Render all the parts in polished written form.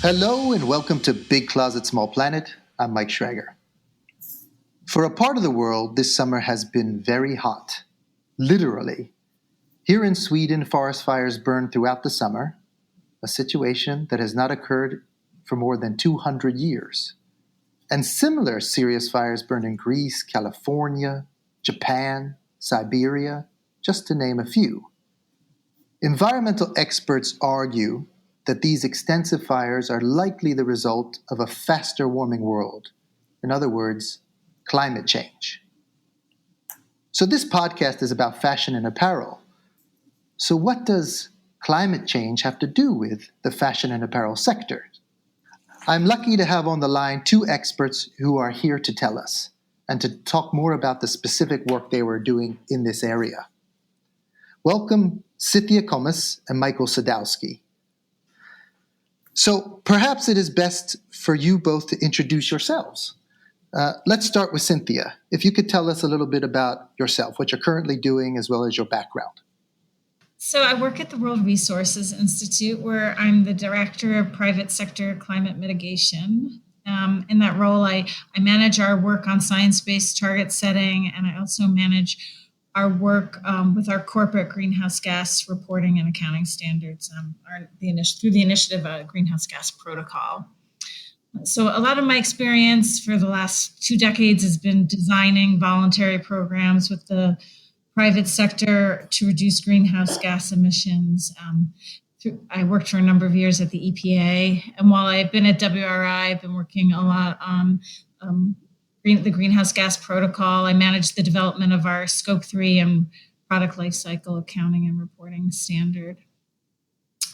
Hello and welcome to Big Closet, Small Planet. I'm Mike Schragger. For a part of the world, this summer has been very hot. Literally. Here in Sweden, forest fires burned throughout the summer, a situation that has not occurred for more than 200 years. And similar serious fires burned in Greece, California, Japan, Siberia, just to name a few. Environmental experts argue that these extensive fires are likely the result of a faster warming world. In other words, climate change. So this podcast is about fashion and apparel. So what does climate change have to do with the fashion and apparel sector? I'm lucky to have on the line two experts who are here to tell us and to talk more about the specific work they were doing in this area. Welcome, Cynthia Cummis and Michael Sadowski. So perhaps it is best for you both to introduce yourselves. Let's start with Cynthia. If you could tell us a little bit about yourself, what you're currently doing, as well as your background. So I work at the World Resources Institute, where I'm the Director of Private Sector Climate Mitigation. In that role, I manage our work on science-based target setting, and I also manage our work with our corporate greenhouse gas reporting and accounting standards through the initiative Greenhouse Gas Protocol. So a lot of my experience for the last 2 decades has been designing voluntary programs with the private sector to reduce greenhouse gas emissions. I worked for a number of years at the EPA, and while I've been at WRI, I've been working a lot on the Greenhouse Gas Protocol. I managed the development of our Scope 3 and product lifecycle accounting and reporting standard.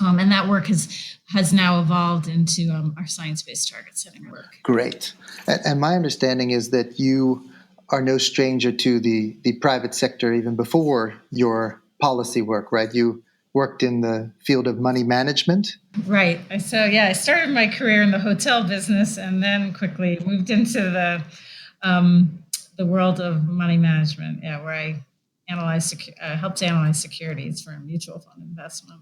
And that work has now evolved into our science-based target setting work. Great. And my understanding is that you are no stranger to the private sector even before your policy work, right? You worked in the field of money management. Right. So, I started my career in the hotel business and then quickly moved into the world of money management, where I helped analyze securities for a mutual fund investment.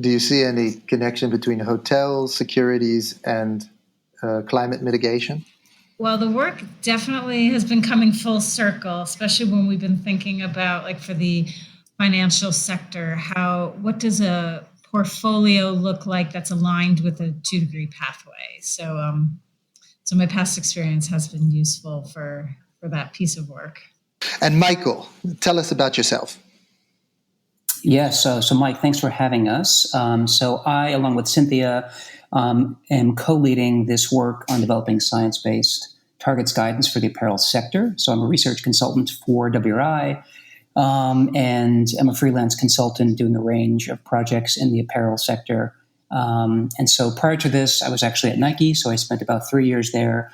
Do you see any connection between hotels, securities, and climate mitigation? Well, the work definitely has been coming full circle, especially when we've been thinking about, for the financial sector, what does a portfolio look like that's aligned with a 2-degree pathway? So my past experience has been useful for that piece of work. And Michael, tell us about yourself. Yes, so Mike, thanks for having us. So I, along with Cynthia, am co-leading this work on developing science-based targets guidance for the apparel sector. So I'm a research consultant for WRI, and I'm a freelance consultant doing a range of projects in the apparel sector. And so prior to this, I was actually at Nike, so I spent about 3 years there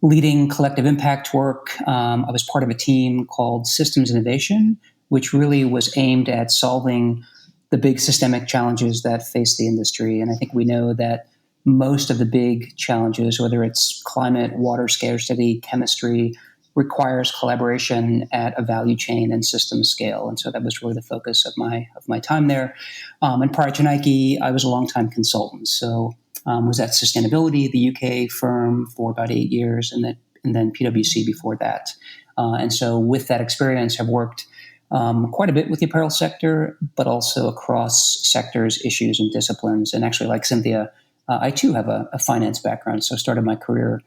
leading collective impact work. I was part of a team called Systems Innovation, which really was aimed at solving the big systemic challenges that face the industry. And I think we know that most of the big challenges, whether it's climate, water scarcity, chemistry, requires collaboration at a value chain and system scale. And so that was really the focus of my time there. And prior to Nike, I was a longtime consultant. So was at Sustainability, the UK firm, for about 8 years, and then PwC before that. And so with that experience, I've worked quite a bit with the apparel sector, but also across sectors, issues, and disciplines. And actually, like Cynthia, I too have a finance background. So I started my career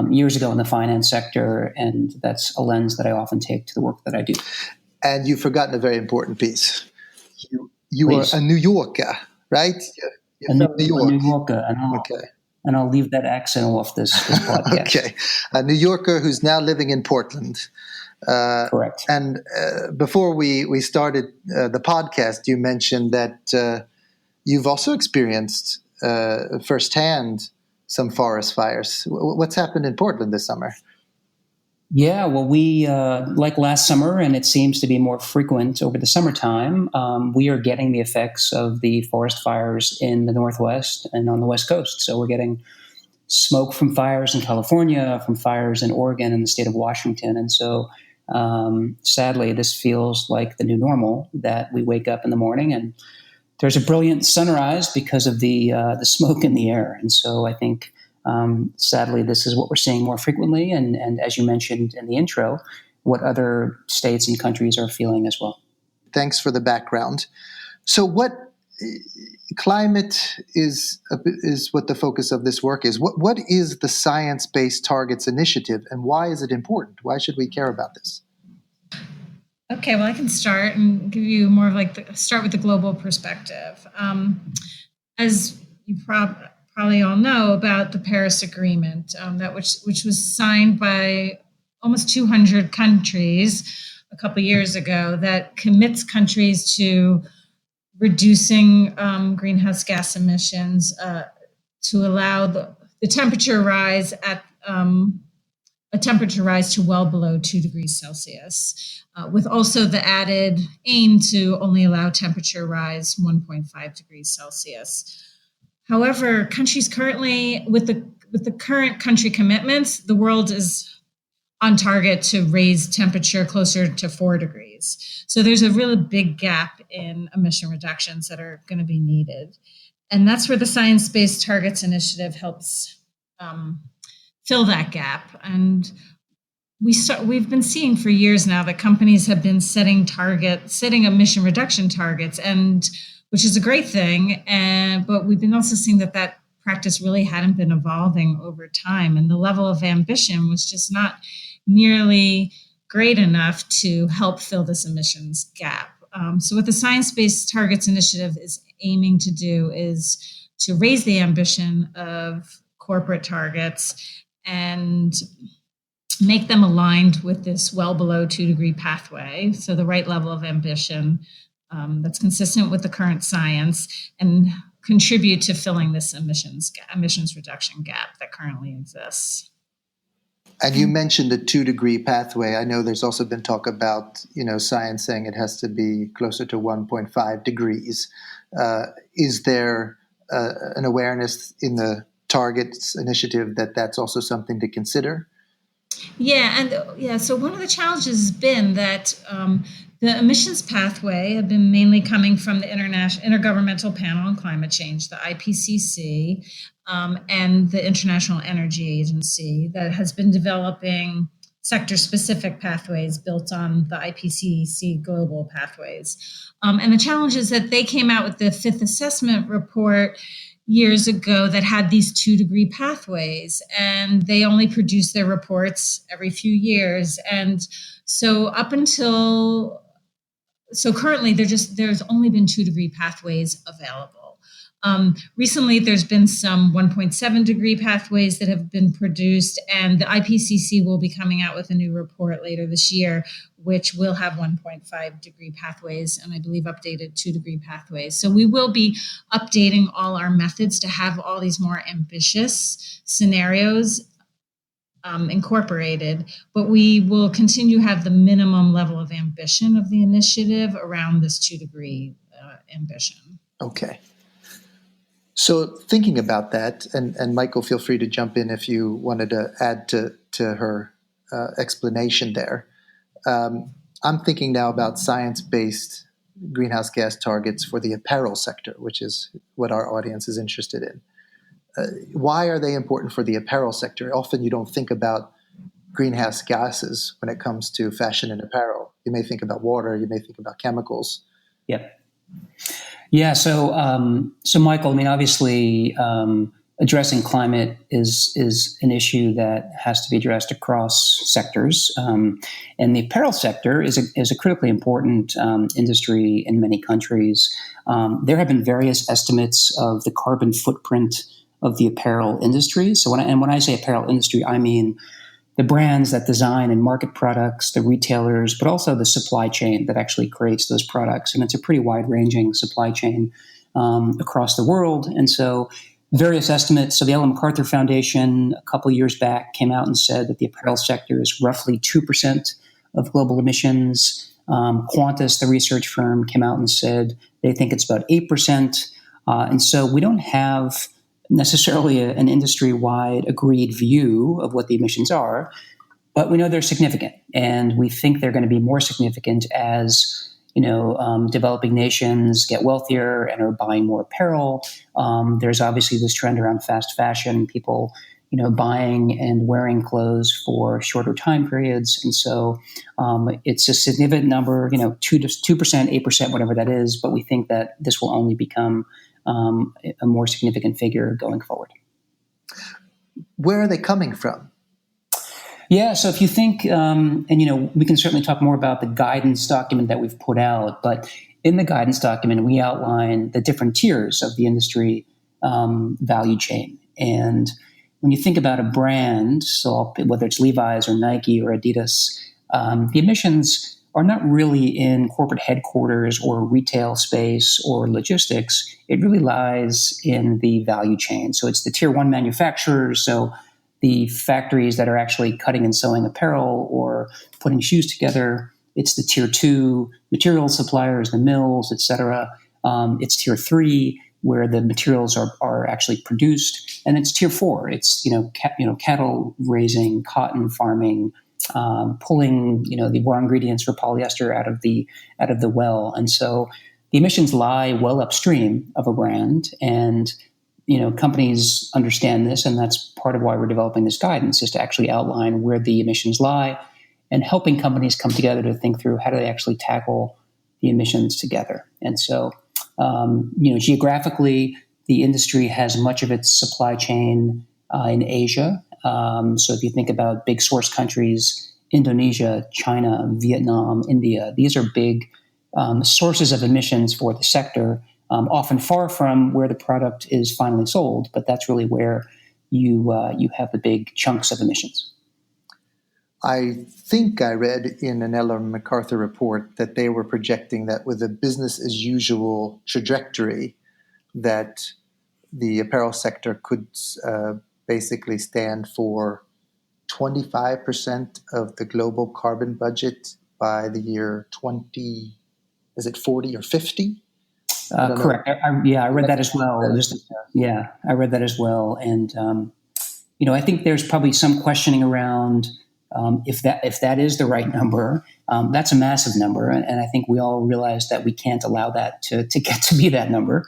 years ago in the finance sector, and that's a lens that I often take to the work that I do. And you've forgotten a very important piece. You are a New Yorker, right? You're from New York. A New Yorker, and I'll leave that accent off this podcast. Okay. A New Yorker who's now living in Portland. Correct. And before we started the podcast, you mentioned that you've also experienced firsthand some forest fires. What's happened in Portland this summer? Yeah, well, we, like last summer, and it seems to be more frequent over the summertime, we are getting the effects of the forest fires in the Northwest and on the West Coast. So we're getting smoke from fires in California, from fires in Oregon and the state of Washington. And so sadly, this feels like the new normal, that we wake up in the morning and there's a brilliant sunrise because of the smoke in the air. And so I think, sadly, this is what we're seeing more frequently. And as you mentioned in the intro, what other states and countries are feeling as well. Thanks for the background. So what climate is what the focus of this work is. What is the Science-Based Targets Initiative, and why is it important? Why should we care about this? Okay, well, I can start and give you more of start with the global perspective. As you probably all know about the Paris Agreement, which was signed by almost 200 countries a couple years ago, that commits countries to reducing greenhouse gas emissions to allow the temperature rise at a temperature rise to well below 2 degrees Celsius, with also the added aim to only allow temperature rise 1.5 degrees Celsius. However, countries currently, with the current country commitments, the world is on target to raise temperature closer to 4 degrees. So there's a really big gap in emission reductions that are going to be needed. And that's where the Science-Based Targets Initiative helps fill that gap. And we've been seeing for years now that companies have been setting emission reduction targets, and which is a great thing. But we've been also seeing that practice really hadn't been evolving over time, and the level of ambition was just not nearly great enough to help fill this emissions gap. So what the Science-Based Targets Initiative is aiming to do is to raise the ambition of corporate targets and make them aligned with this well below 2 degree pathway. So the right level of ambition that's consistent with the current science and contribute to filling this emissions reduction gap that currently exists. And you mentioned the 2 degree pathway. I know there's also been talk about, science saying it has to be closer to 1.5 degrees. Is there an awareness in the Targets Initiative that that's also something to consider? So one of the challenges has been that the emissions pathway have been mainly coming from the Intergovernmental Panel on Climate Change, the IPCC, and the International Energy Agency, that has been developing sector-specific pathways built on the IPCC global pathways. And the challenge is that they came out with the fifth assessment report years ago that had these 2 degree pathways, and they only produce their reports every few years. And so currently there's only been 2 degree pathways available. Recently, there's been some 1.7 degree pathways that have been produced, and the IPCC will be coming out with a new report later this year, which will have 1.5 degree pathways and I believe updated 2 degree pathways. So we will be updating all our methods to have all these more ambitious scenarios incorporated, but we will continue to have the minimum level of ambition of the initiative around this 2 degree ambition. Okay. So thinking about that, and Michael, feel free to jump in if you wanted to add to her explanation there. I'm thinking now about science-based greenhouse gas targets for the apparel sector, which is what our audience is interested in. Why are they important for the apparel sector? Often you don't think about greenhouse gases when it comes to fashion and apparel. You may think about water, you may think about chemicals. Yep. Yeah. So Michael, I mean, obviously, addressing climate is an issue that has to be addressed across sectors, and the apparel sector is a critically important industry in many countries. There have been various estimates of the carbon footprint of the apparel industry. So when I say apparel industry, I mean the brands that design and market products, the retailers, but also the supply chain that actually creates those products. And it's a pretty wide-ranging supply chain across the world. And so various estimates. So the Ellen MacArthur Foundation a couple of years back came out and said that the apparel sector is roughly 2% of global emissions. Qantas, the research firm, came out and said they think it's about 8%. And so we don't have necessarily an industry-wide agreed view of what the emissions are, but we know they're significant, and we think they're going to be more significant as developing nations get wealthier and are buying more apparel. There's obviously this trend around fast fashion, people, buying and wearing clothes for shorter time periods. And so it's a significant number, 2%, 8%, whatever that is. But we think that this will only become a more significant figure going forward. Where are they coming from? Yeah, so if you think, we can certainly talk more about the guidance document that we've put out, but in the guidance document, we outline the different tiers of the industry value chain. And when you think about a brand, so whether it's Levi's or Nike or Adidas, the emissions are not really in corporate headquarters or retail space or logistics. It really lies in the value chain. So it's the tier one manufacturers, so the factories that are actually cutting and sewing apparel or putting shoes together. It's the tier two material suppliers, the mills, et cetera. It's tier three, where the materials are actually produced. And it's tier four. It's, cattle raising, cotton farming, pulling, the raw ingredients for polyester out of the well. And so the emissions lie well upstream of a brand, and companies understand this, and that's part of why we're developing this guidance, is to actually outline where the emissions lie and helping companies come together to think through how do they actually tackle the emissions together. And so, geographically, the industry has much of its supply chain in Asia. So if you think about big source countries, Indonesia, China, Vietnam, India, these are big sources of emissions for the sector, often far from where the product is finally sold, but that's really where you have the big chunks of emissions. I think I read in an Ellen MacArthur report that they were projecting that with a business as usual trajectory, that the apparel sector could basically stand for 25% of the global carbon budget by the year 40 or 50? Correct. I read that as well. I read that as well. And, I think there's probably some questioning around if that is the right number. That's a massive number. And I think we all realize that we can't allow that to get to be that number,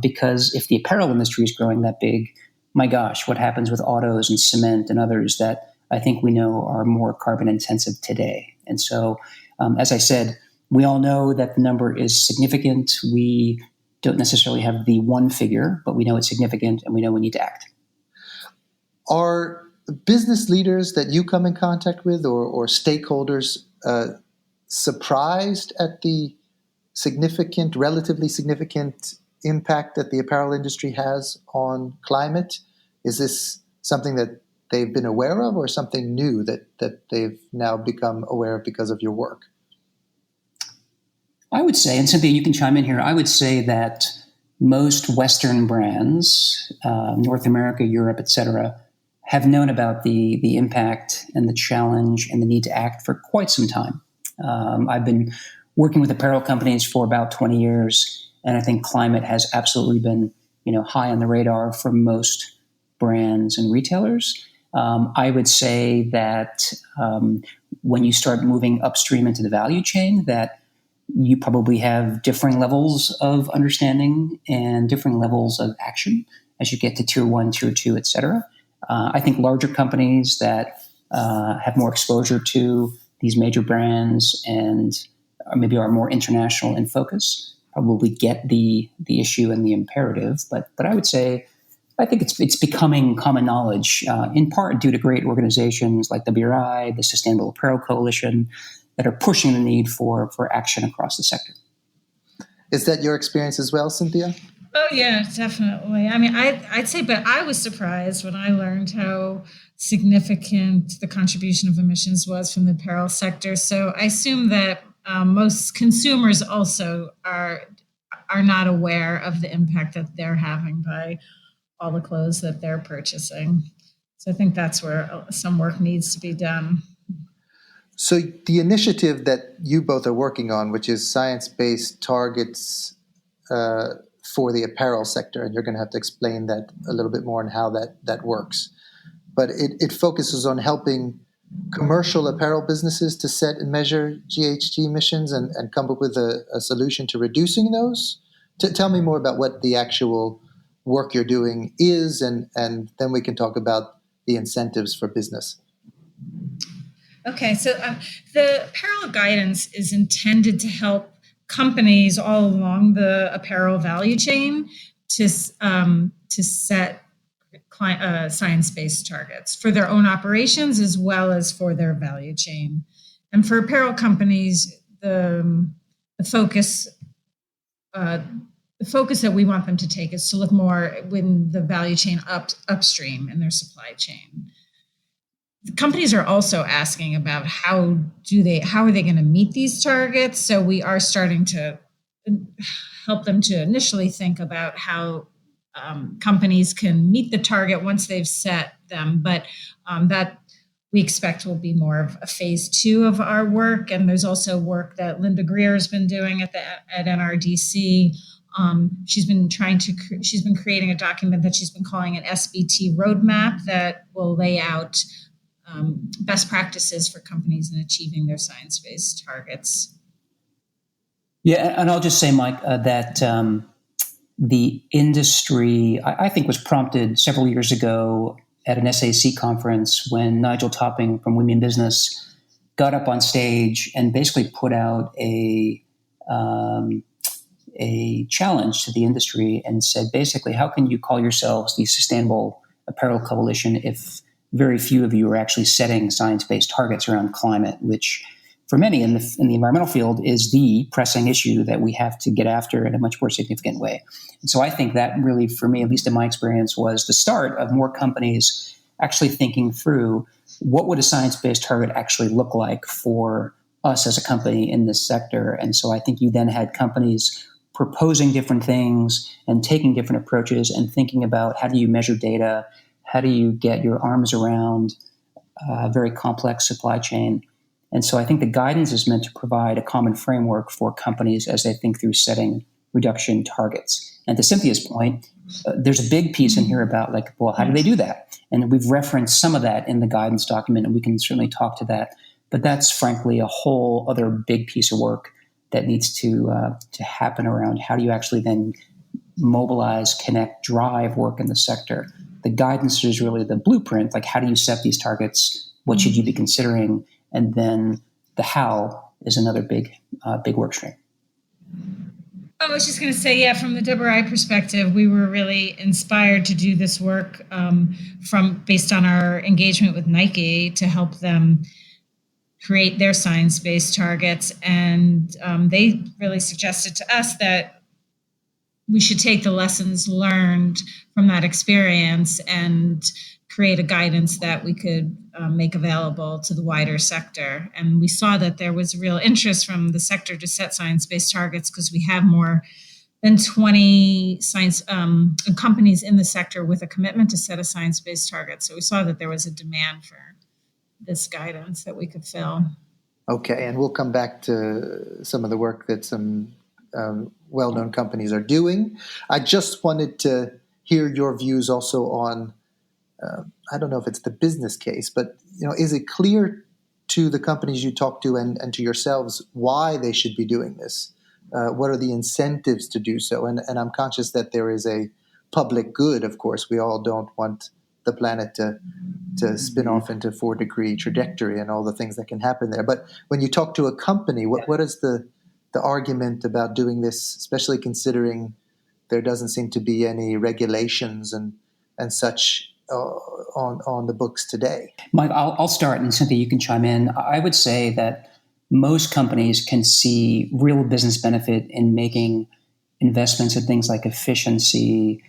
because if the apparel industry is growing that big, my gosh, what happens with autos and cement and others that I think we know are more carbon intensive today. And so, as I said, we all know that the number is significant. We don't necessarily have the one figure, but we know it's significant and we know we need to act. Are business leaders that you come in contact with or stakeholders surprised at the relatively significant impact that the apparel industry has on climate? Is this something that they've been aware of, or something new that they've now become aware of because of your work? I would say, and Cynthia, you can chime in here, I would say that most Western brands, North America, Europe, et cetera, have known about the impact and the challenge and the need to act for quite some time. I've been working with apparel companies for about 20 years, and I think climate has absolutely been, high on the radar for most brands and retailers. I would say that when you start moving upstream into the value chain, that you probably have differing levels of understanding and differing levels of action as you get to tier one, tier two, et cetera. I think larger companies that have more exposure to these major brands and maybe are more international in focus probably get the issue and the imperative. But I would say I think it's becoming common knowledge, in part due to great organizations like WRI, the Sustainable Apparel Coalition, that are pushing the need for action across the sector. Is that your experience as well, Cynthia? Oh, yeah, definitely. I mean, I'd say, but I was surprised when I learned how significant the contribution of emissions was from the apparel sector. So I assume that most consumers also are not aware of the impact that they're having by all the clothes that they're purchasing. So I think that's where some work needs to be done. So the initiative that you both are working on, which is science-based targets for the apparel sector, and you're going to have to explain that a little bit more and how that works. But it focuses on helping commercial apparel businesses to set and measure GHG emissions and come up with a solution to reducing those? Tell me more about what the actual work you're doing is, and then we can talk about the incentives for business. Okay, so the apparel guidance is intended to help companies all along the apparel value chain to set science-based targets for their own operations as well as for their value chain. And for apparel companies, the focus that we want them to take is to look more within the value chain upstream in their supply chain. The companies are also asking about how are they going to meet these targets. So we are starting to help them to initially think about how companies can meet the target once they've set them, but that we expect will be more of a phase 2 of our work. And there's also work that Linda Greer has been doing at NRDC. She's been creating a document that she's been calling an SBT roadmap that will lay out best practices for companies in achieving their science-based targets. Yeah, and I'll just say, Mike, that the industry, I think, was prompted several years ago at an SAC conference when Nigel Topping from Women in Business got up on stage and basically put out a challenge to the industry and said, basically, how can you call yourselves the Sustainable Apparel Coalition if very few of you are actually setting science-based targets around climate, which for many in the environmental field is the pressing issue that we have to get after in a much more significant way. And so I think that really, for me, at least in my experience, was the start of more companies actually thinking through what would a science-based target actually look like for us as a company in this sector. And so I think you then had companies proposing different things and taking different approaches and thinking about how do you measure data, how do you get your arms around a very complex supply chain. And so I think the guidance is meant to provide a common framework for companies as they think through setting reduction targets. And to Cynthia's point, there's a big piece in here about how do they do that? And we've referenced some of that in the guidance document, and we can certainly talk to that. But that's frankly a whole other big piece of work that needs to happen around how do you actually then mobilize, connect, drive work in the sector. The guidance is really the blueprint, like how do you set these targets? What should you be considering? And then the how is another big work stream. I was just going to say, from the WRI perspective, we were really inspired to do this work based on our engagement with Nike to help them create their science-based targets. And they really suggested to us that we should take the lessons learned from that experience and create a guidance that we could make available to the wider sector. And we saw that there was real interest from the sector to set science-based targets because we have more than 20 science companies in the sector with a commitment to set a science-based target. So we saw that there was a demand for this guidance that we could fill. Okay, and we'll come back to some of the work that some well-known companies are doing. I just wanted to hear your views also on, I don't know if it's the business case, but is it clear to the companies you talk to and to yourselves why they should be doing this? What are the incentives to do so? And I'm conscious that there is a public good, of course. We all don't want the planet to spin off into 4-degree trajectory and all the things that can happen there. But when you talk to a company, what is the argument about doing this, especially considering there doesn't seem to be any regulations and such on the books today? Mike, I'll start, and Cynthia, you can chime in. I would say that most companies can see real business benefit in making investments in things like efficiency,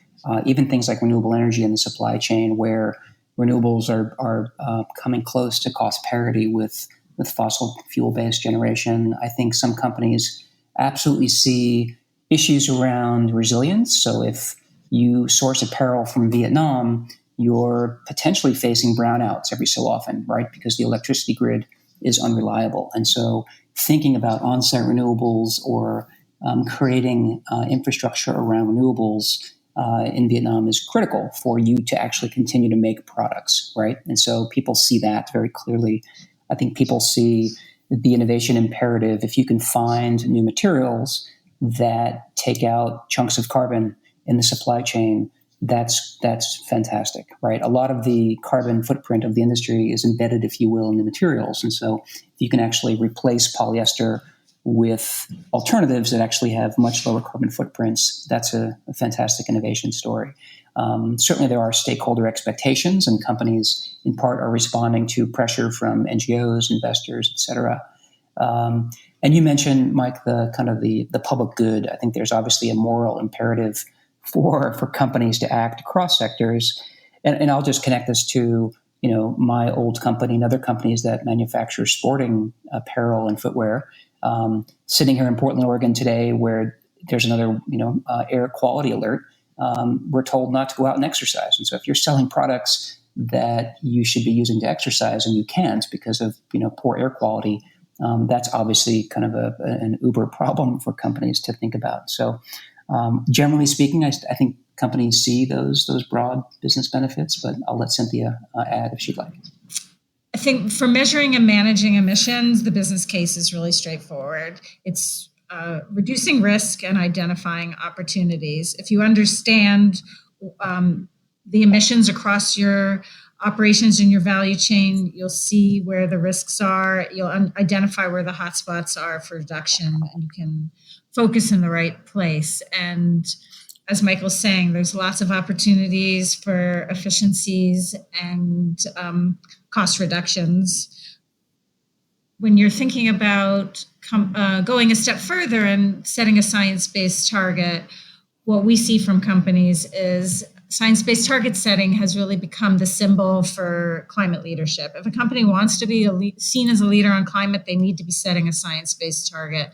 even things like renewable energy in the supply chain, where renewables are coming close to cost parity with fossil fuel-based generation. I think some companies absolutely see issues around resilience. So if you source apparel from Vietnam, you're potentially facing brownouts every so often, right? Because the electricity grid is unreliable. And so thinking about on-site renewables or creating infrastructure around renewables in Vietnam is critical for you to actually continue to make products, right? And so people see that very clearly. I think people see the innovation imperative. If you can find new materials that take out chunks of carbon in the supply chain, that's fantastic, right? A lot of the carbon footprint of the industry is embedded, if you will, in the materials. And so if you can actually replace polyester with alternatives that actually have much lower carbon footprints, that's a fantastic innovation story. Certainly there are stakeholder expectations, and companies in part are responding to pressure from NGOs, investors, et cetera. And you mentioned, Mike, the kind of the public good. I think there's obviously a moral imperative for companies to act across sectors. And I'll just connect this to, my old company and other companies that manufacture sporting apparel and footwear. Sitting here in Portland, Oregon today, where there's another, air quality alert, we're told not to go out and exercise. And so if you're selling products that you should be using to exercise and you can't because of, poor air quality, that's obviously kind of an uber problem for companies to think about. So generally speaking, I think companies see those broad business benefits, but I'll let Cynthia add if she'd like. I think for measuring and managing emissions, the business case is really straightforward. It's reducing risk and identifying opportunities. If you understand the emissions across your operations in your value chain, you'll see where the risks are. You'll identify where the hotspots are for reduction, and you can focus in the right place. And as Michael's saying, there's lots of opportunities for efficiencies and cost reductions. When you're thinking about going a step further and setting a science-based target, what we see from companies is science-based target setting has really become the symbol for climate leadership. If a company wants to be seen as a leader on climate, they need to be setting a science-based target.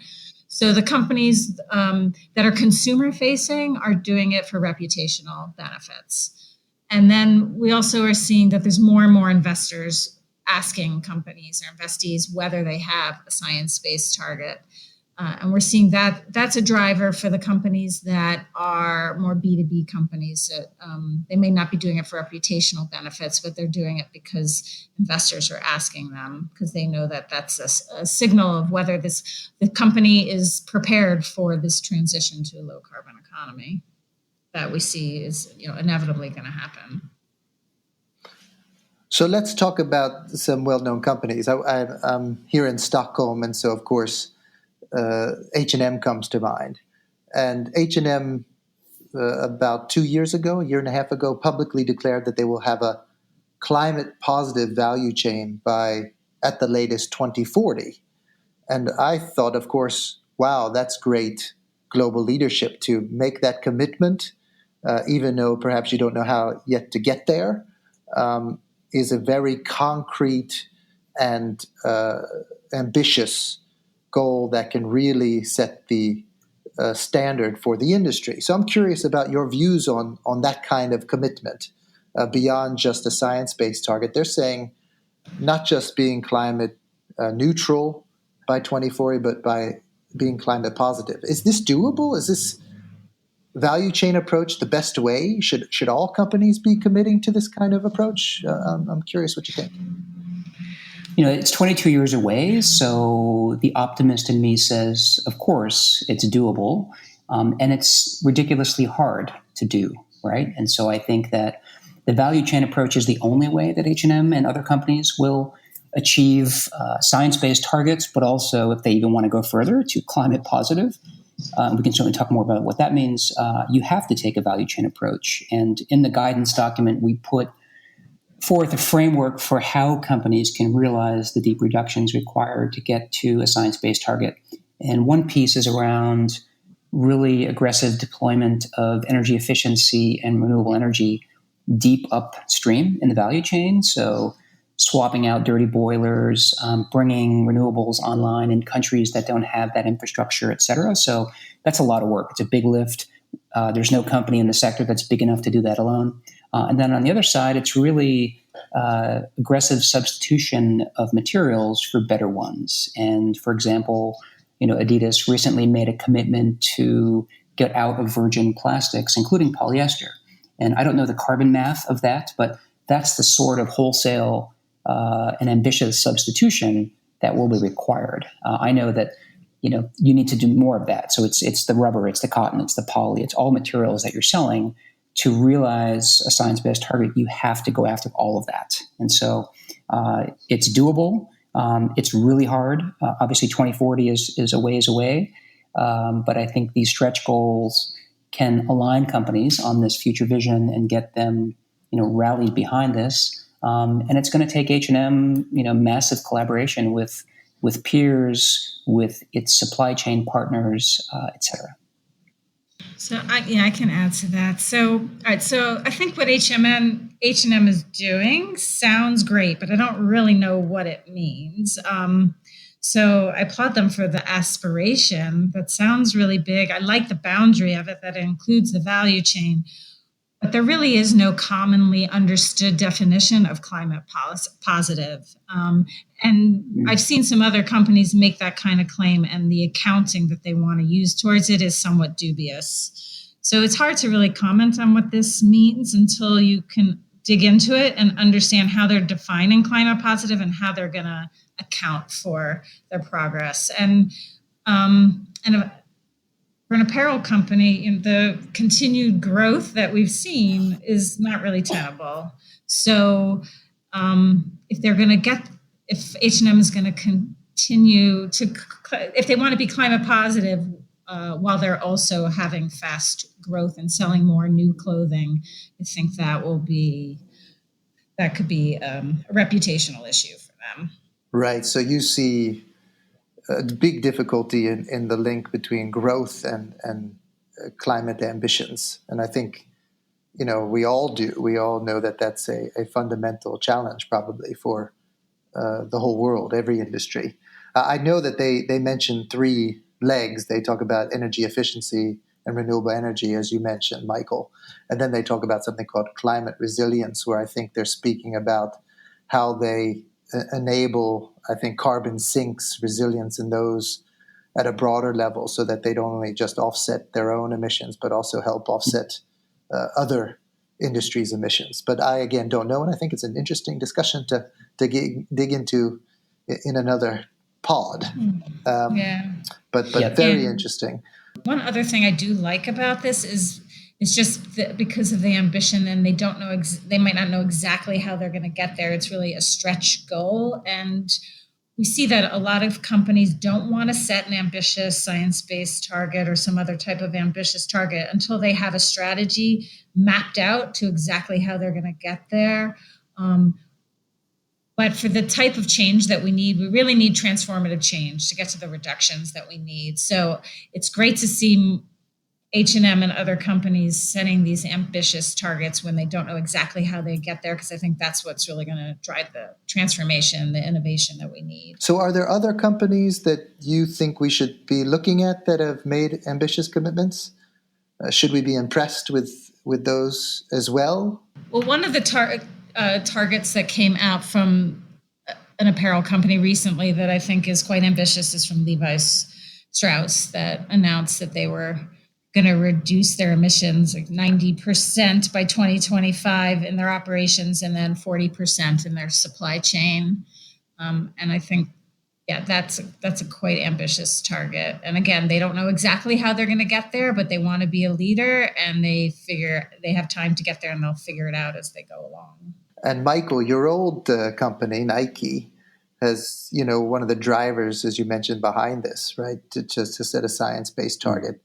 So the companies that are consumer-facing are doing it for reputational benefits. And then we also are seeing that there's more and more investors asking companies or investees whether they have a science-based target. And we're seeing that that's a driver for the companies that are more B2B companies. That, they may not be doing it for reputational benefits, but they're doing it because investors are asking them, because they know that that's a signal of whether the company is prepared for this transition to a low carbon economy that we see is inevitably going to happen. So let's talk about some well-known companies. I'm here in Stockholm, and so of course H&M comes to mind. And H&M about 2 years ago, a year and a half ago, publicly declared that they will have a climate positive value chain by at the latest 2040. And I thought, of course, wow, that's great global leadership to make that commitment, even though perhaps you don't know how yet to get there, is a very concrete and ambitious goal that can really set the standard for the industry. So I'm curious about your views on that kind of commitment beyond just a science-based target. They're saying not just being climate neutral by 2040, but by being climate positive. Is this doable? Is this value chain approach the best way? Should all companies be committing to this kind of approach? I'm curious what you think. It's 22 years away, so the optimist in me says, of course, it's doable, and it's ridiculously hard to do, right? And so I think that the value chain approach is the only way that H&M and other companies will achieve science-based targets, but also, if they even want to go further, to climate positive. We can certainly talk more about what that means. You have to take a value chain approach. And in the guidance document, we put forth a framework for how companies can realize the deep reductions required to get to a science-based target. And one piece is around really aggressive deployment of energy efficiency and renewable energy deep upstream in the value chain. So swapping out dirty boilers, bringing renewables online in countries that don't have that infrastructure, et cetera. So that's a lot of work. It's a big lift. There's no company in the sector that's big enough to do that alone. And then on the other side, it's really aggressive substitution of materials for better ones. And for example, Adidas recently made a commitment to get out of virgin plastics, including polyester. And I don't know the carbon math of that, but that's the sort of wholesale and ambitious substitution that will be required. I know that you need to do more of that. So it's the rubber, it's the cotton, it's the poly, it's all materials that you're selling. To realize a science-based target, you have to go after all of that. And so it's doable. It's really hard. Obviously, 2040 is a ways away. But I think these stretch goals can align companies on this future vision and get them, rallied behind this. And it's going to take H&M, massive collaboration with peers, with its supply chain partners, et cetera. So I can add to that. So, all right. So I think what H&M is doing sounds great, but I don't really know what it means. So I applaud them for the aspiration. That sounds really big. I like the boundary of it, that it includes the value chain. But there really is no commonly understood definition of climate positive. And I've seen some other companies make that kind of claim, and the accounting that they want to use towards it is somewhat dubious. So it's hard to really comment on what this means until you can dig into it and understand how they're defining climate positive and how they're going to account for their progress. And for an apparel company, the continued growth that we've seen is not really tenable. So if H&M is going to continue if they want to be climate positive while they're also having fast growth and selling more new clothing, I think that could be a reputational issue for them. Right. So you see a big difficulty in the link between growth and climate ambitions. And I think, we all do. We all know that that's a fundamental challenge probably for the whole world, every industry. I know that they mention three legs. They talk about energy efficiency and renewable energy, as you mentioned, Michael. And then they talk about something called climate resilience, where I think they're speaking about how they enable, I think, carbon sinks, resilience in those at a broader level, so that they don't only just offset their own emissions, but also help offset other industries' emissions. But I, again, don't know, and I think it's an interesting discussion to dig into in another pod. But very interesting. One other thing I do like about this is it's just that because of the ambition, and they don't know, they might not know exactly how they're going to get there. It's really a stretch goal. And we see that a lot of companies don't want to set an ambitious science-based target or some other type of ambitious target until they have a strategy mapped out to exactly how they're going to get there. But for the type of change that we need, we really need transformative change to get to the reductions that we need. So it's great to see H&M and other companies setting these ambitious targets when they don't know exactly how they get there, because I think that's what's really going to drive the transformation, the innovation that we need. So are there other companies that you think we should be looking at that have made ambitious commitments? Should we be impressed with those as well? Well, one of the targets that came out from an apparel company recently that I think is quite ambitious is from Levi Strauss, that announced that they were going to reduce their emissions like 90% by 2025 in their operations, and then 40% in their supply chain. And I think, that's a quite ambitious target. And again, they don't know exactly how they're going to get there, but they want to be a leader, and they figure they have time to get there, and they'll figure it out as they go along. And Michael, your old company, Nike, has, one of the drivers, as you mentioned, behind this, right, to set a science-based target.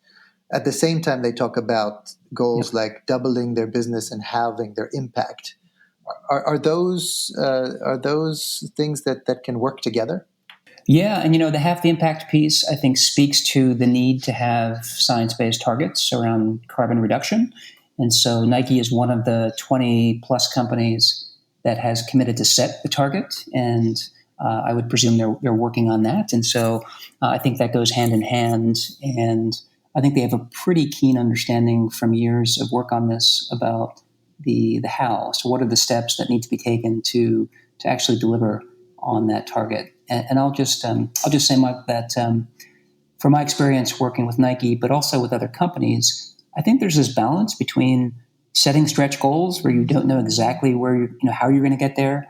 At the same time, they talk about goals like doubling their business and halving their impact. Are those things that can work together? Yeah, and the half the impact piece, I think, speaks to the need to have science-based targets around carbon reduction. And so Nike is one of the 20-plus companies that has committed to set the target, and I would presume they're working on that. And so I think that goes hand in hand, and I think they have a pretty keen understanding from years of work on this about the how. So what are the steps that need to be taken to actually deliver on that target? And I'll just say, Mike, that from my experience working with Nike, but also with other companies, I think there's this balance between setting stretch goals where you don't know exactly how you're going to get there,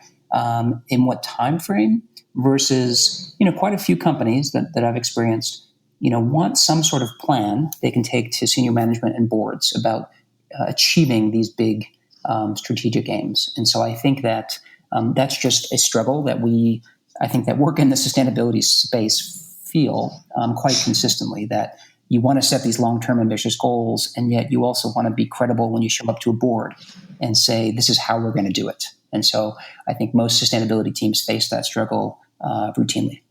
in what time frame, versus quite a few companies that I've experienced want some sort of plan they can take to senior management and boards about achieving these big strategic aims. And so I think that that's just a struggle that I think that work in the sustainability space feel quite consistently, that you want to set these long-term ambitious goals, and yet you also want to be credible when you show up to a board and say, this is how we're going to do it. And so I think most sustainability teams face that struggle routinely.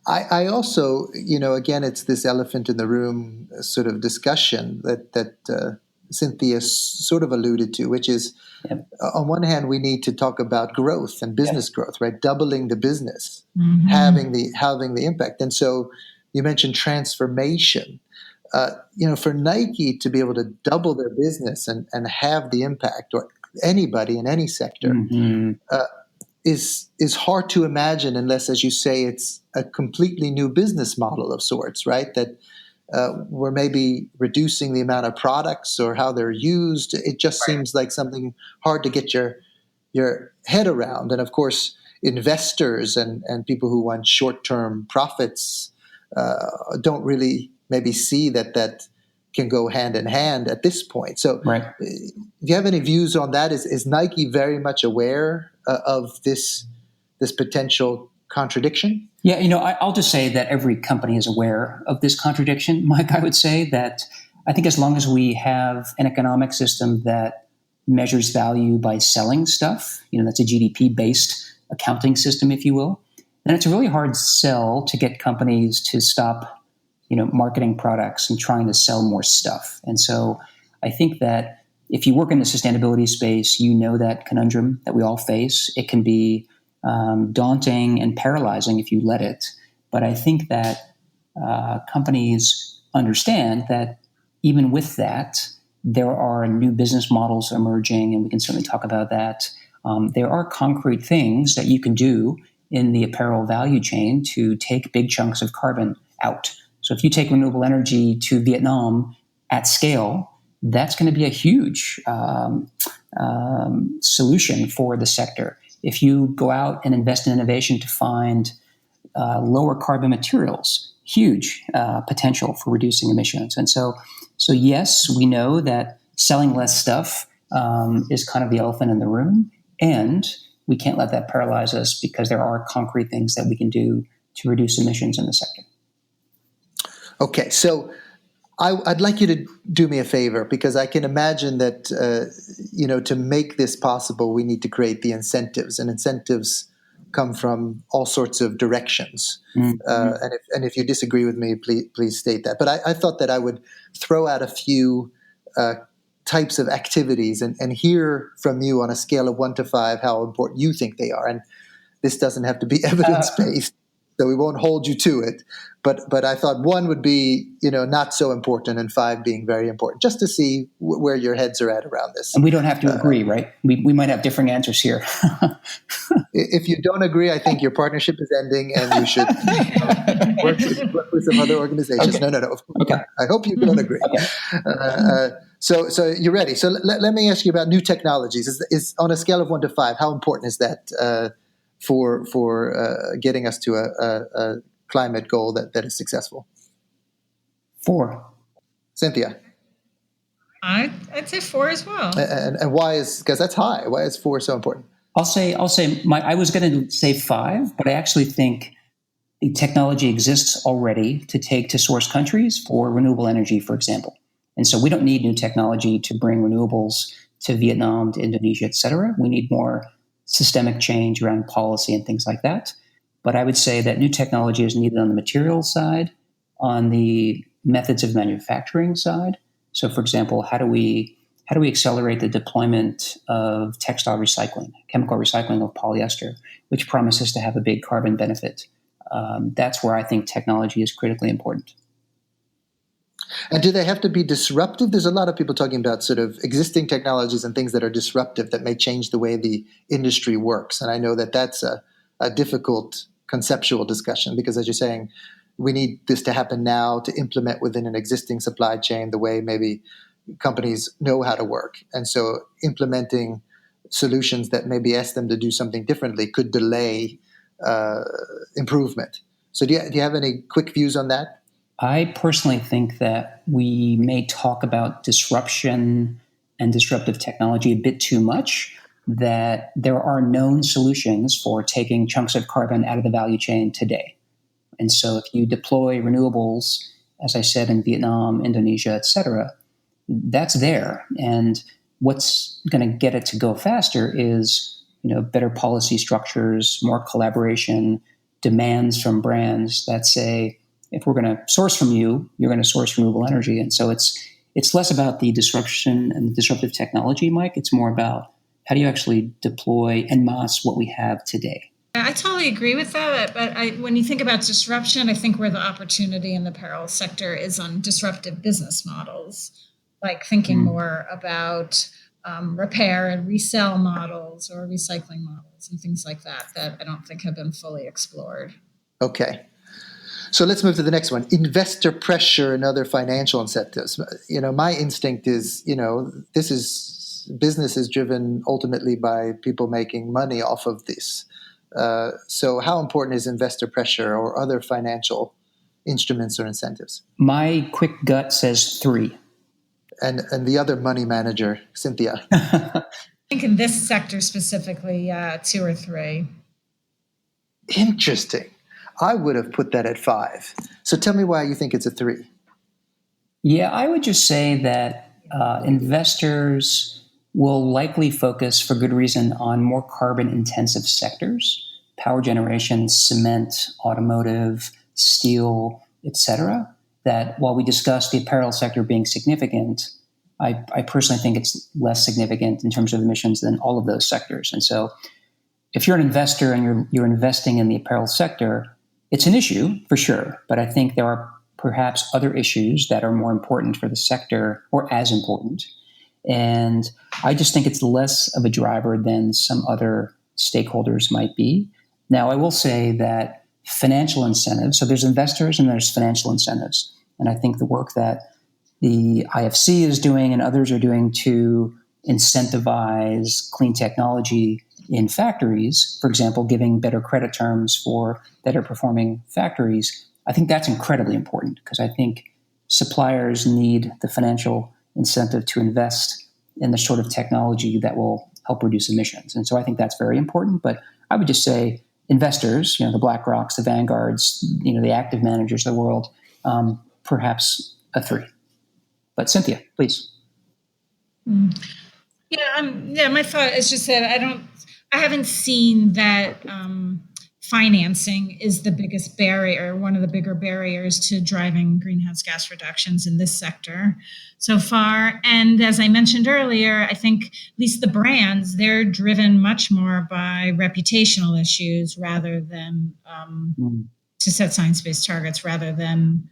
I also, again, it's this elephant in the room sort of discussion that Cynthia sort of alluded to, which is, on one hand, we need to talk about growth and business growth, right? Doubling the business, having the impact. And so you mentioned transformation. For Nike to be able to double their business and have the impact, or anybody in any sector, is hard to imagine unless, as you say, it's a completely new business model of sorts, right? That we're maybe reducing the amount of products or how they're used. It just seems like something hard to get your head around. And of course, investors and people who want short-term profits don't really maybe see that can go hand in hand at this point. So if you have any views on that, is Nike very much aware of this potential contradiction? Yeah, I'll just say that every company is aware of this contradiction. Mike, I would say that I think as long as we have an economic system that measures value by selling stuff, that's a GDP-based accounting system, if you will, then it's a really hard sell to get companies to stop, marketing products and trying to sell more stuff. And so I think that if you work in the sustainability space, that conundrum that we all face. It can be daunting and paralyzing if you let it. But I think that companies understand that even with that, there are new business models emerging, and we can certainly talk about that. There are concrete things that you can do in the apparel value chain to take big chunks of carbon out. So if you take renewable energy to Vietnam at scale, that's going to be a huge solution for the sector. If you go out and invest in innovation to find lower carbon materials, huge potential for reducing emissions. And so yes, we know that selling less stuff is kind of the elephant in the room, and we can't let that paralyze us because there are concrete things that we can do to reduce emissions in the sector. Okay, so I'd like you to do me a favor, because I can imagine that, to make this possible, we need to create the incentives, and incentives come from all sorts of directions. And if you disagree with me, please state that. But I thought that I would throw out a few types of activities and hear from you on a scale of 1 to 5 how important you think they are. And this doesn't have to be evidence-based, so we won't hold you to it. But I thought 1 would be, not so important, and 5 being very important, just to see where your heads are at around this. And we don't have to agree, right? We might have differing answers here. If you don't agree, I think your partnership is ending, and you should work with some other organizations. Okay. No. Okay. I hope you don't agree. Okay. So you're ready. So let me ask you about new technologies. Is on a scale of 1 to 5, how important is that for getting us to a climate goal that is successful? 4. Cynthia? I'd say 4 as well. And why is, because that's high. Why is 4 so important? I'll say I was going to say 5, but I actually think the technology exists already to take to source countries for renewable energy, for example. And so we don't need new technology to bring renewables to Vietnam, to Indonesia, et cetera. We need more systemic change around policy and things like that. But I would say that new technology is needed on the materials side, on the methods of manufacturing side. So, for example, how do we accelerate the deployment of textile recycling, chemical recycling of polyester, which promises to have a big carbon benefit? That's where I think technology is critically important. And do they have to be disruptive? There's a lot of people talking about sort of existing technologies and things that are disruptive that may change the way the industry works. And I know that that's a difficult conceptual discussion, because, as you're saying, we need this to happen now to implement within an existing supply chain the way maybe companies know how to work. And so implementing solutions that maybe ask them to do something differently could delay improvement. So do you have any quick views on that? I personally think that we may talk about disruption and disruptive technology a bit too much, that there are known solutions for taking chunks of carbon out of the value chain today. And so if you deploy renewables, as I said, in Vietnam, Indonesia, et cetera, that's there. And what's going to get it to go faster is, better policy structures, more collaboration, demands from brands that say, if we're going to source from you, you're going to source renewable energy. And so it's less about the disruption and the disruptive technology, Mike. It's more about how do you actually deploy en masse what we have today. I totally agree with that. But when you think about disruption, I think where the opportunity in the apparel sector is on disruptive business models, like thinking more about repair and resell models or recycling models and things like that I don't think have been fully explored. Okay. So let's move to the next one. Investor pressure and other financial incentives. My instinct is, business is driven ultimately by people making money off of this. So how important is investor pressure or other financial instruments or incentives? My quick gut says 3. And the other money manager, Cynthia. I think in this sector specifically, 2 or 3. Interesting. I would have put that at 5. So tell me why you think it's a 3. Yeah, I would just say that investors will likely focus, for good reason, on more carbon-intensive sectors, power generation, cement, automotive, steel, etc. That while we discussed the apparel sector being significant, I personally think it's less significant in terms of emissions than all of those sectors. And so if you're an investor and you're investing in the apparel sector, it's an issue for sure, but I think there are perhaps other issues that are more important for the sector or as important. And I just think it's less of a driver than some other stakeholders might be. Now, I will say that financial incentives, so there's investors and there's financial incentives. And I think the work that the IFC is doing and others are doing to incentivize clean technology in factories, for example, giving better credit terms for better performing factories, I think that's incredibly important because I think suppliers need the financial incentive to invest in the sort of technology that will help reduce emissions. And so I think that's very important. But I would just say investors, the BlackRocks, the Vanguards, the active managers of the world, perhaps a 3. But Cynthia, please. Yeah, my thought is just that I haven't seen that financing is the biggest barrier, one of the bigger barriers to driving greenhouse gas reductions in this sector so far. And as I mentioned earlier, I think at least the brands, they're driven much more by reputational issues rather than to set science-based targets rather than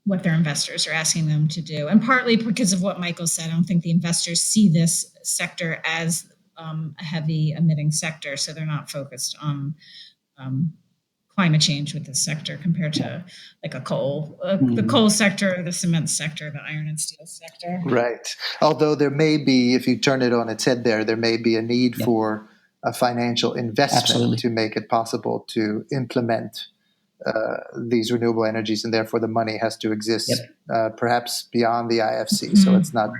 what their investors are asking them to do. And partly because of what Michael said, I don't think the investors see this sector as a heavy emitting sector, so they're not focused on climate change with this sector compared to like the coal sector, the cement sector, the iron and steel sector. Right. Although there may be, if you turn it on its head there may be a need for a financial investment to make it possible to implement these renewable energies, and therefore the money has to exist perhaps beyond the IFC. So it's not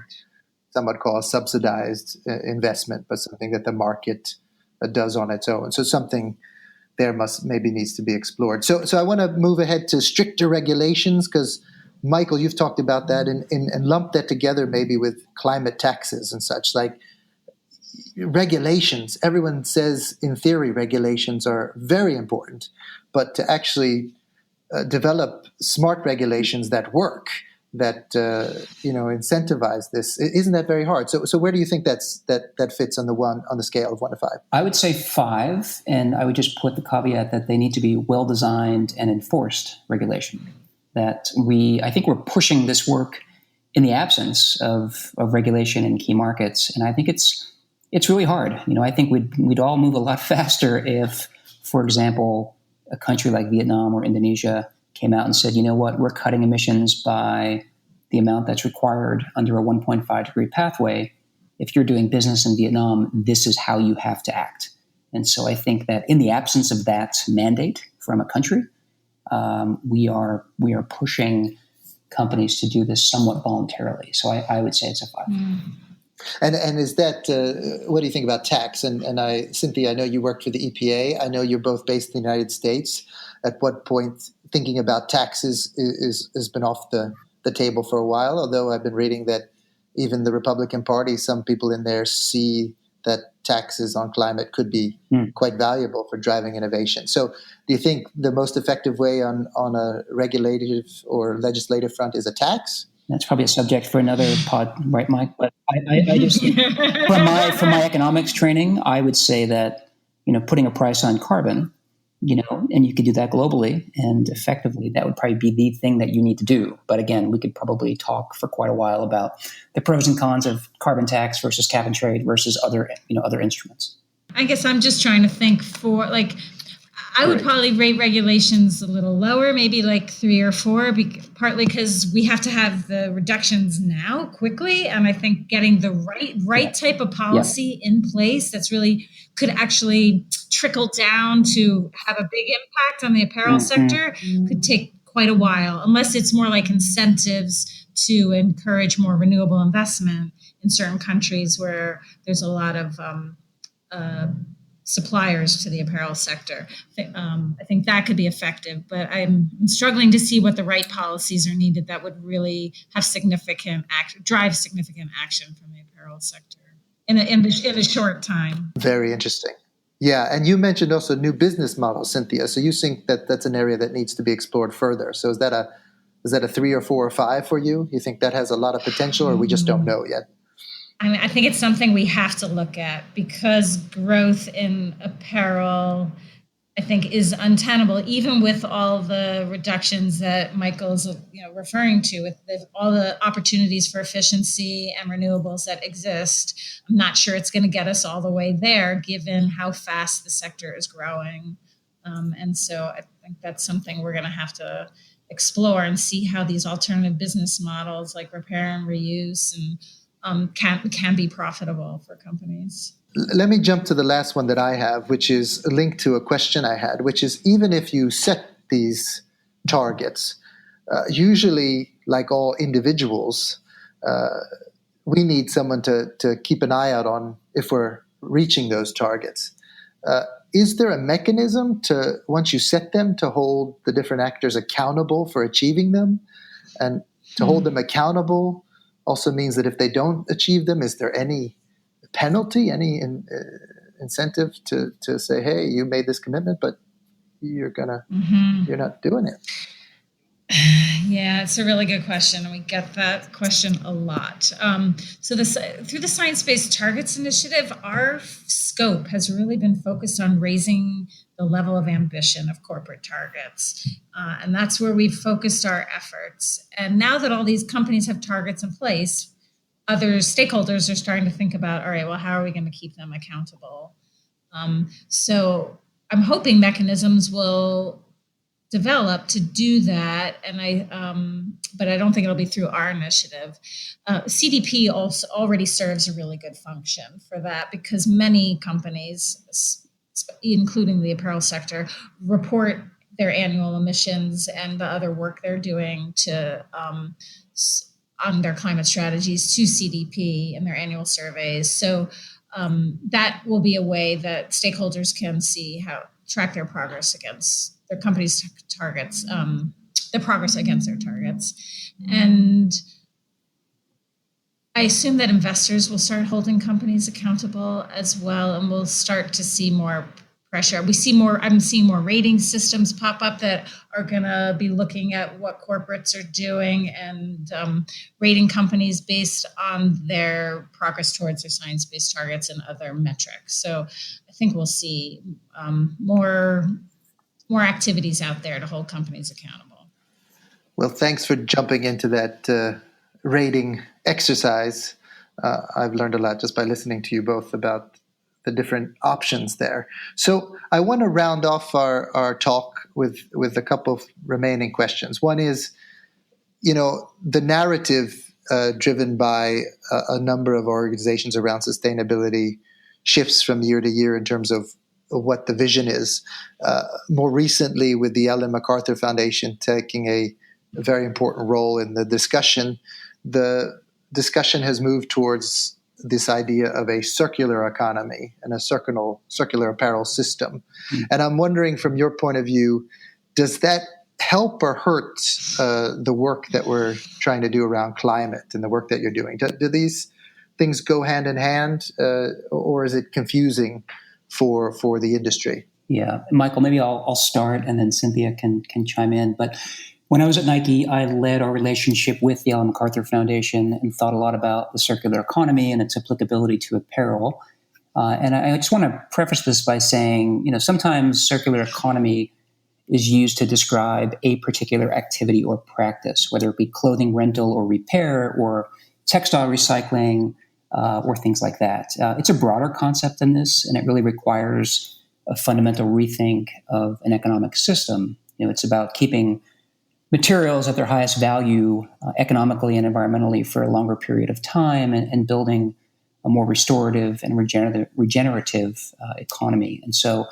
some would call a subsidized investment, but something that the market does on its own. So something there maybe needs to be explored. So I want to move ahead to stricter regulations because, Michael, you've talked about that and lumped that together maybe with climate taxes and such. Like regulations, everyone says in theory regulations are very important, but to actually develop smart regulations that work, that incentivize this, isn't that very hard? So where do you think that fits on the scale of 1 to 5? I would say 5, and I would just put the caveat that they need to be well designed and enforced regulation. I think we're pushing this work in the absence of regulation in key markets, and I think it's really hard. I think we'd all move a lot faster if, for example, a country like Vietnam or Indonesia came out and said, you know what, we're cutting emissions by the amount that's required under a 1.5 degree pathway. If you're doing business in Vietnam, this is how you have to act. And so I think that in the absence of that mandate from a country, we are pushing companies to do this somewhat voluntarily. So I would say it's a 5. Mm. And is that, what do you think about tax? And Cynthia, I know you worked for the EPA. I know you're both based in the United States. At what point thinking about taxes has been off the table for a while, although I've been reading that even the Republican Party, some people in there see that taxes on climate could be quite valuable for driving innovation. So do you think the most effective way on a regulative or legislative front is a tax? That's probably a subject for another pod, right, Mike? But I just think from my economics training, I would say that, putting a price on carbon, and you could do that globally and effectively, that would probably be the thing that you need to do. But again, we could probably talk for quite a while about the pros and cons of carbon tax versus cap and trade versus other instruments. I guess I'm just trying to think I would probably rate regulations a little lower, maybe like 3 or 4, partly because we have to have the reductions now quickly. And I think getting the right type of policy in place that's really could actually trickle down to have a big impact on the apparel sector could take quite a while, unless it's more like incentives to encourage more renewable investment in certain countries where there's a lot of suppliers to the apparel sector. I think that could be effective, but I'm struggling to see what the right policies are needed that would really have drive significant action from the apparel sector in a short time. Very interesting. Yeah, and you mentioned also new business models, Cynthia. So you think that that's an area that needs to be explored further. So is that a 3 or 4 or 5 for you? You think that has a lot of potential, or we just don't know yet? I mean, I think it's something we have to look at because growth in apparel, I think, is untenable, even with all the reductions that Michael's referring to, with all the opportunities for efficiency and renewables that exist. I'm not sure it's going to get us all the way there, given how fast the sector is growing. And so I think that's something we're going to have to explore and see how these alternative business models like repair and reuse and can be profitable for companies. Let me jump to the last one that I have, which is linked to a question I had, which is even if you set these targets, usually, like all individuals, we need someone to keep an eye out on if we're reaching those targets. Is there a mechanism to, once you set them, to hold the different actors accountable for achieving them? And to hold them accountable also means that if they don't achieve them, is there any penalty, any incentive to say, hey, you made this commitment, but you're not doing it? Yeah, it's a really good question, and we get that question a lot. So through the Science-Based Targets Initiative, our scope has really been focused on raising the level of ambition of corporate targets. And that's where we've focused our efforts. And now that all these companies have targets in place, other stakeholders are starting to think about, all right, well, how are we going to keep them accountable? So I'm hoping mechanisms will develop to do that, but I don't think it'll be through our initiative. CDP also already serves a really good function for that because many companies, including the apparel sector, report their annual emissions and the other work they're doing on their climate strategies to CDP in their annual surveys. So that will be a way that stakeholders can see track their progress against their company's targets, the progress against their targets. And I assume that investors will start holding companies accountable as well, and we'll start to see more pressure. I'm seeing more rating systems pop up that are going to be looking at what corporates are doing and rating companies based on their progress towards their science-based targets and other metrics. So I think we'll see more activities out there to hold companies accountable. Well, thanks for jumping into that rating exercise. I've learned a lot just by listening to you both about the different options there. So I want to round off our talk with a couple of remaining questions. One is, the narrative driven by a number of organizations around sustainability shifts from year to year in terms of what the vision is. More recently, with the Ellen MacArthur Foundation taking a very important role in the discussion has moved towards this idea of a circular economy and a circular apparel system. Mm. And I'm wondering, from your point of view, does that help or hurt the work that we're trying to do around climate and the work that you're doing? Do these things go hand in hand, or is it confusing for the industry? Yeah, Michael, maybe I'll start and then Cynthia can chime in. But when I was at Nike, I led our relationship with the Ellen MacArthur Foundation and thought a lot about the circular economy and its applicability to apparel. And I just want to preface this by saying, sometimes circular economy is used to describe a particular activity or practice, whether it be clothing rental or repair or textile recycling or things like that. It's a broader concept than this, and it really requires a fundamental rethink of an economic system. It's about keeping materials at their highest value economically and environmentally for a longer period of time and building a more restorative and regenerative economy. And so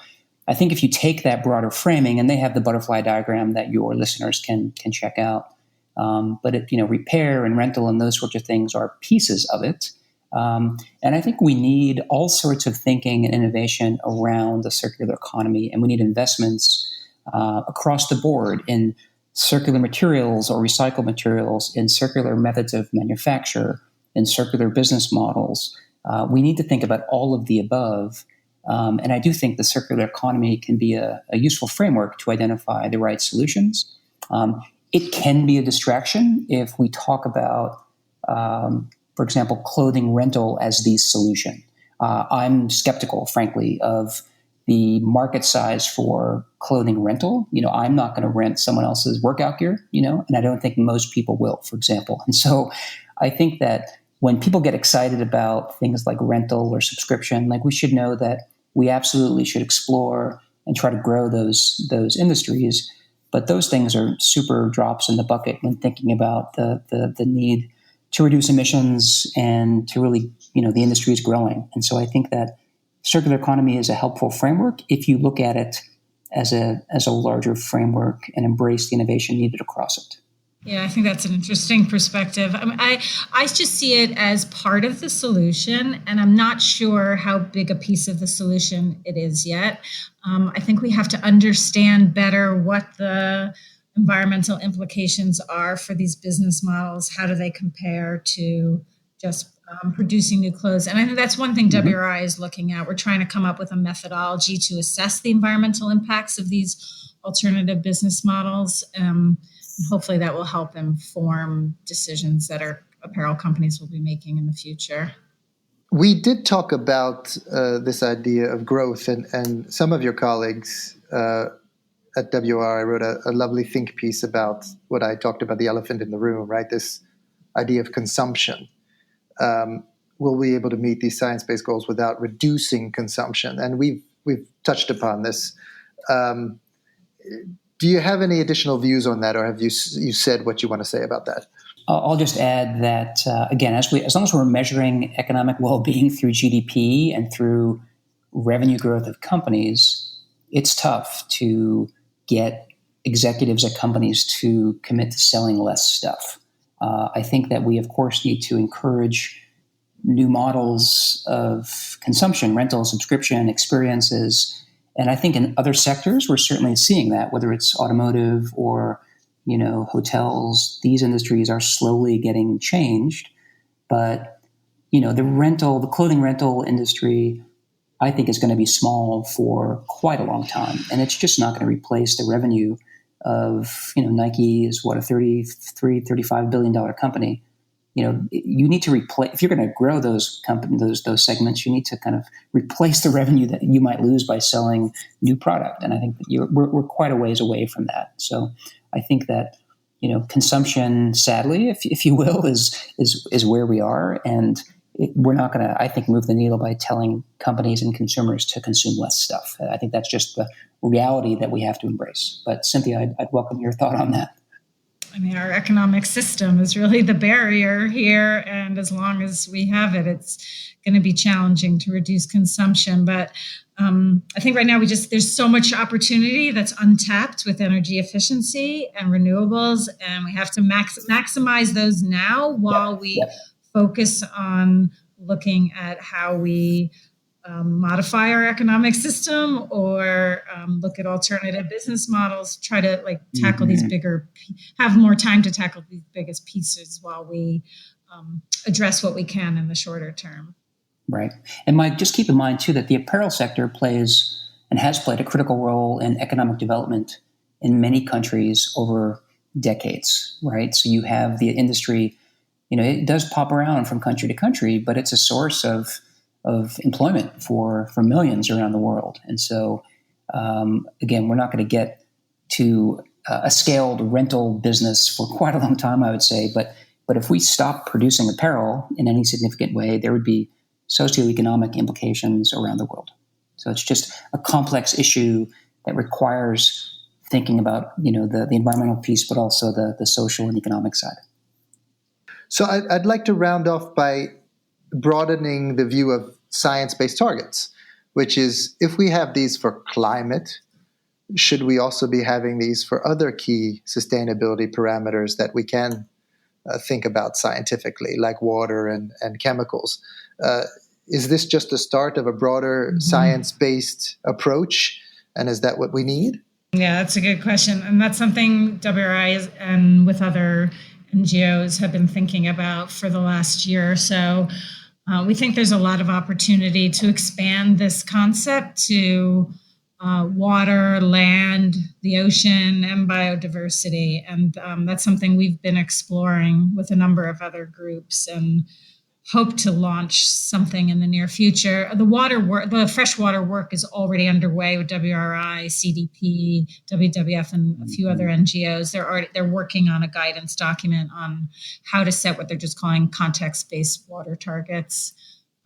I think if you take that broader framing, and they have the butterfly diagram that your listeners can check out, but repair and rental and those sorts of things are pieces of it. And I think we need all sorts of thinking and innovation around the circular economy, and we need investments across the board in circular materials or recycled materials, in circular methods of manufacture, in circular business models. We need to think about all of the above. And I do think the circular economy can be a useful framework to identify the right solutions. It can be a distraction if we talk about, for example, clothing rental as the solution. I'm skeptical, frankly, of the market size for clothing rental. I'm not going to rent someone else's workout gear, and I don't think most people will, for example. And so I think that when people get excited about things like rental or subscription, we should know that we absolutely should explore and try to grow those industries. But those things are super drops in the bucket when thinking about the need to reduce emissions and to really, the industry is growing. And so I think that circular economy is a helpful framework if you look at it as a larger framework and embrace the innovation needed across it. Yeah, I think that's an interesting perspective. I just see it as part of the solution, and I'm not sure how big a piece of the solution it is yet. I think we have to understand better what the environmental implications are for these business models. How do they compare to just producing new clothes? And I think that's one thing WRI is looking at. We're trying to come up with a methodology to assess the environmental impacts of these alternative business models. And hopefully that will help inform decisions that our apparel companies will be making in the future. We did talk about this idea of growth, and some of your colleagues at WRI wrote a lovely think piece about what I talked about, the elephant in the room, right? This idea of consumption. Will we be able to meet these science-based goals without reducing consumption? And we've touched upon this. Do you have any additional views on that, or have you said what you want to say about that? I'll just add that, again, as long as we're measuring economic well-being through GDP and through revenue growth of companies, it's tough to get executives at companies to commit to selling less stuff. I think that we, of course, need to encourage new models of consumption, rental, subscription, experiences. And I think in other sectors, we're certainly seeing that, whether it's automotive or, hotels. These industries are slowly getting changed. But, the clothing rental industry, I think is going to be small for quite a long time. And it's just not going to replace the revenue of, Nike is a $35 billion company. You need to replace, if you're going to grow those companies, those segments, you need to kind of replace the revenue that you might lose by selling new product. And I think that we're quite a ways away from that. So I think that, consumption, sadly, if you will, is where we are. And we're not going to, I think, move the needle by telling companies and consumers to consume less stuff. I think that's just the reality that we have to embrace. But Cynthia, I'd welcome your thought on that. I mean, our economic system is really the barrier here. And as long as we have it, it's going to be challenging to reduce consumption. But I think right now there's so much opportunity that's untapped with energy efficiency and renewables. And we have to maximize those now while we focus on looking at how we modify our economic system or look at alternative business models, try to tackle these have more time to tackle these biggest pieces while we address what we can in the shorter term. Right. And Mike, just keep in mind too that the apparel sector plays and has played a critical role in economic development in many countries over decades, right? So you have the industry, it does pop around from country to country, but it's a source of employment for millions around the world. And so, again, we're not going to get to a scaled rental business for quite a long time, I would say. But if we stop producing apparel in any significant way, there would be socioeconomic implications around the world. So it's just a complex issue that requires thinking about, the environmental piece, but also the social and economic side. So I'd like to round off by broadening the view of science-based targets, which is if we have these for climate, should we also be having these for other key sustainability parameters that we can think about scientifically, like water and chemicals? Is this just the start of a broader science-based approach? And is that what we need? Yeah, that's a good question. And that's something WRI and with other NGOs have been thinking about for the last year or so. We think there's a lot of opportunity to expand this concept to water, land, the ocean, and biodiversity. And that's something we've been exploring with a number of other groups and hope to launch something in the near future. The freshwater work is already underway with WRI, CDP, WWF, and a few other NGOs. They're working on a guidance document on how to set what they're just calling context-based water targets.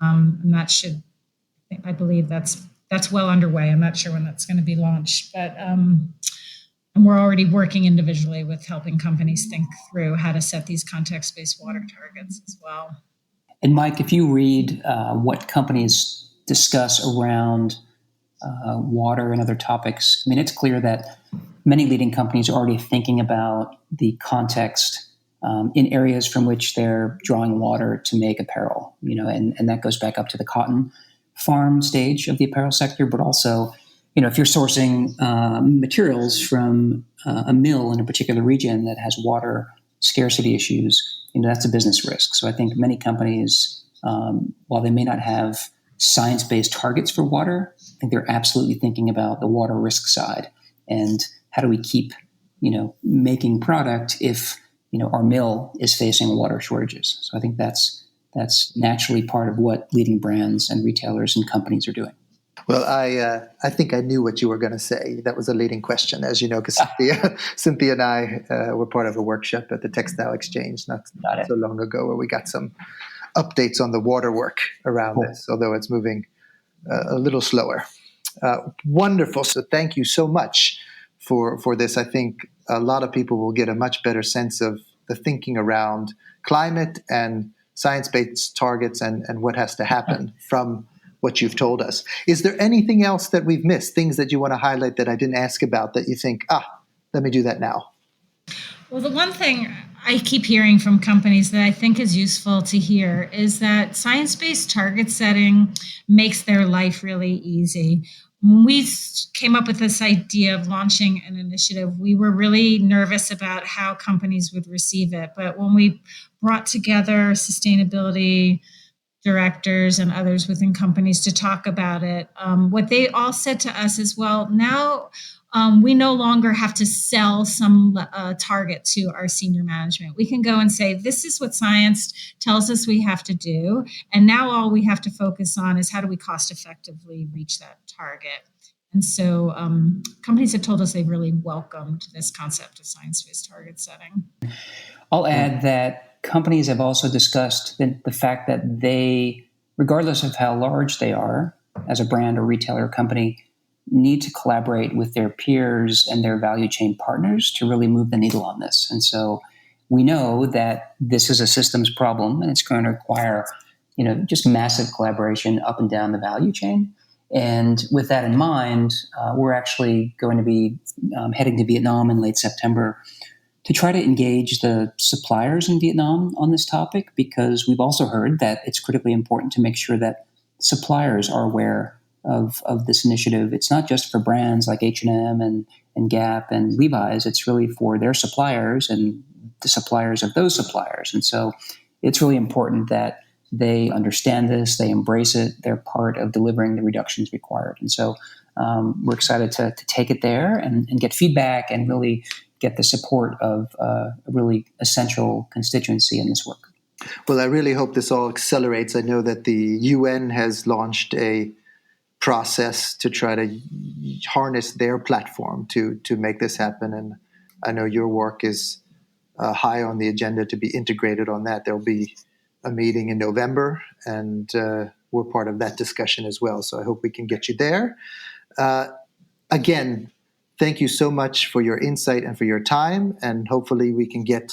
And that I believe that's well underway. I'm not sure when that's going to be launched, but and we're already working individually with helping companies think through how to set these context-based water targets as well. And Mike, if you read what companies discuss around water and other topics, I mean, it's clear that many leading companies are already thinking about the context in areas from which they're drawing water to make apparel, and that goes back up to the cotton farm stage of the apparel sector, but also, if you're sourcing materials from a mill in a particular region that has water scarcity issues, that's a business risk. So I think many companies, while they may not have science-based targets for water, I think they're absolutely thinking about the water risk side and how do we keep, making product if, our mill is facing water shortages. So I think that's naturally part of what leading brands and retailers and companies are doing. Well, I think I knew what you were going to say. That was a leading question, as you know, because Cynthia and I were part of a workshop at the Textile Exchange not so long ago where we got some updates on the water work around this, although it's moving a little slower. Wonderful. So thank you so much for this. I think a lot of people will get a much better sense of the thinking around climate and science-based targets and what has to happen from what you've told us. Is there anything else that we've missed, things that you want to highlight that I didn't ask about that you think, let me do that now? Well, the one thing I keep hearing from companies that I think is useful to hear is that science-based target setting makes their life really easy. When we came up with this idea of launching an initiative, we were really nervous about how companies would receive it. But when we brought together sustainability directors and others within companies to talk about it, what they all said to us is, well, now we no longer have to sell some target to our senior management. We can go and say, this is what science tells us we have to do. And now all we have to focus on is how do we cost effectively reach that target. And so companies have told us they've really welcomed this concept of science-based target setting. I'll add that companies have also discussed the fact that they, regardless of how large they are as a brand or retailer or company, need to collaborate with their peers and their value chain partners to really move the needle on this. And so we know that this is a systems problem, and it's going to require, just massive collaboration up and down the value chain. And with that in mind, we're actually going to be heading to Vietnam in late September to try to engage the suppliers in Vietnam on this topic, because we've also heard that it's critically important to make sure that suppliers are aware of this initiative. It's not just for brands like H&M and Gap and Levi's. It's really for their suppliers and the suppliers of those suppliers. And so it's really important that they understand this, they embrace it, they're part of delivering the reductions required. And so we're excited to take it there and get feedback and really get the support of a really essential constituency in this work. Well, I really hope this all accelerates. I know that the UN has launched a process to try to harness their platform to make this happen. And I know your work is high on the agenda to be integrated on that. There'll be a meeting in November, and we're part of that discussion as well. So I hope we can get you there. Again, thank you so much for your insight and for your time, and hopefully we can get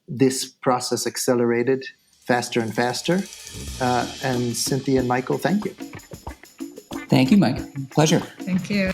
this process accelerated faster and faster. And Cynthia and Michael, thank you. Thank you, Mike. Pleasure. Thank you.